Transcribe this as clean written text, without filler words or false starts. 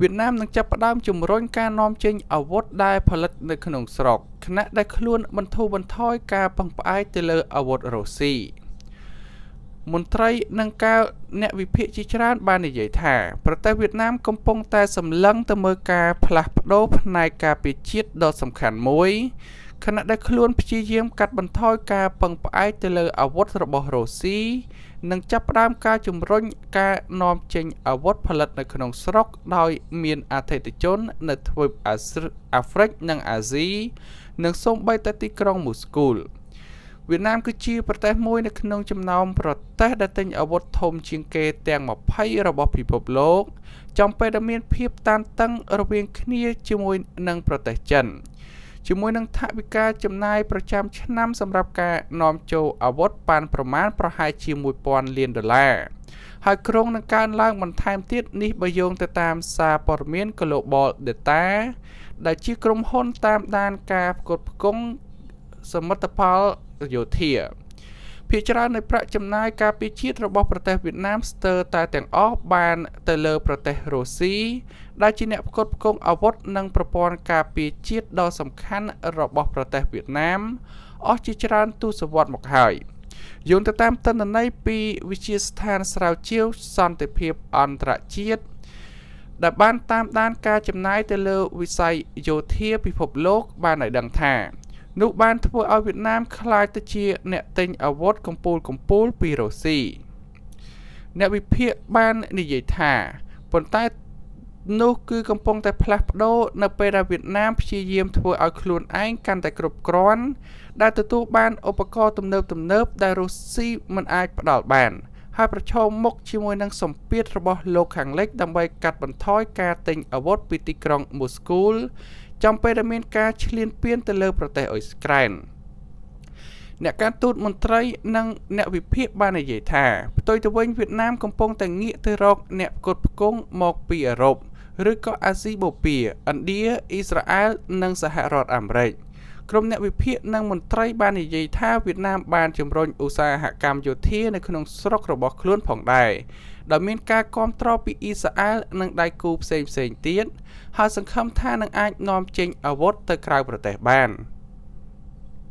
វៀតណាមនឹងចាប់ផ្ដើមជំរុញការនាំចេញអាវុធដែលផលិតនៅក្នុងស្រុកខណៈដែលខ្លួនបន្ធូរបន្ថយការពឹងផ្អែកទៅលើអាវុធរុស្ស៊ីមន្ត្រីនឹងការអ្នកវិភាគជាច្រើនបាននិយាយថាប្រទេសវៀតណាមកំពុងតែសម្លឹងទៅមើលការផ្លាស់ប្ដូរផ្នែកការពារជាតិដ៏សំខាន់មួយខណៈដែលខ្លួនព្យាយាមកាត់បន្ថយការពឹងផ្អែកទៅលើអាវុធរបស់រុស្ស៊ីនិងចាប់ផ្ដើមការជំរុញការនាំចេញអាវុធផលិតនៅក្នុងស្រុកដោយមានអតិថិជននៅទ្វីបអាហ្វ្រិកនិងអាស៊ីនិងសូម្បីតែទីក្រុងមូស្គូវៀតណាមគឺជាប្រទេសមួយនៅក្នុងចំណោមប្រទេសដែលទិញអាវុធធំជាងគេទាំង20របស់ពិភពលោកចំពេលដែលមានភាពតានតឹងរវាងគ្នាជាមួយនឹងប្រទេសចិនជាមួយនឹងថវិកាចំណាយប្រចាំឆ្នាំសម្រាប់ការនាំចូលអាវុធប៉ាន់ប្រមាណប្រហែលជា$1000 លានហើយក្រុងនឹងកើនឡើងបន្ថែមទៀតនេះបើយោងទៅតាមសារព័ត៌មាន Global Data ដែលជាក្រុមហ៊ុនតាមដានការផ្គត់ផ្គង់សមិទ្ធផលយោធាភាគច្រើននៃប្រាក់ចំណាយការពារជាតិរបស់ប្រទេសវៀតណាមស្ទើរតែទាំងអស់បានទៅលើប្រទេសរុស្ស៊ីដែលជាអ្នកផ្គត់ផ្គង់អាវុធនិងប្រព័ន្ធការពារជាតិដ៏សំខាន់របស់ប្រទេសវៀតណាមអស់ជាច្រើនទសវត្សរ៍មកហើយយោងទៅតាមទិន្នន័យពីវិទ្យាស្ថានស្រាវជ្រាវសន្តិភាពអន្តរជាតិដែលបានតាមដានការចំណាយទៅលើវិស័យយោធាពិភពលោកបានឲ្យដឹងថានោះបានធ្វើឲ្យវៀតណាមក្លាយទៅជាអ្នកទិញអាវុធកំពូលពីរុស្ស៊ីអ្នកវិភាគបាននិយាយថាប៉ុន្តែនោះគឺកំពុងតែផ្លាស់ប្ដូរនៅពេលដែលវៀតណាមព្យាយាមធ្វើឲ្យខ្លួនឯងកាន់តែគ្រប់គ្រាន់ដែលទទួលបានឧបករណ៍ទំនើបដែលរុស្ស៊ីមិនអាចផ្ដល់បានហើយប្រឈមមុខជាមួយនឹងសម្ពាធរបស់លោកខាងលិចដើម្បីកាត់បន្ថយការទិញអាវុធពីទីក្រុងមូស្គូចំពេលដែលមានការឈ្លានពានទៅលើប្រទេសអ៊ុយក្រែនអ្នកការទូតមន្ត្រីនិងអ្នកវិភាគបាននិយាយថាផ្ទុយទៅវិញវៀតណាមកំពុងតែងាកទៅរកអ្នកផ្គត់ផ្គង់មកពីអឺរ៉ុបឬក៏អាស៊ីបូព៌ាឥណ្ឌាអ៊ីស្រាអែលនិងសហរដ្ឋអាមេរិកក្រុមអ្នកវិភាគនិងមន្ត្រីបាននិយាយថាវៀតណាមបានជំរុញឧស្សាហកម្មយោធានៅក្នុងស្រុករបស់ខ្លួនផងដែរដោយមានការគាំទ្រពីអ៊ីស្រាអែលនិងដៃគូផ្សេងទៀតហើយសង្ឃឹមថានឹងអាចនាំចេញអាវុធទៅក្រៅប្រទេសបាន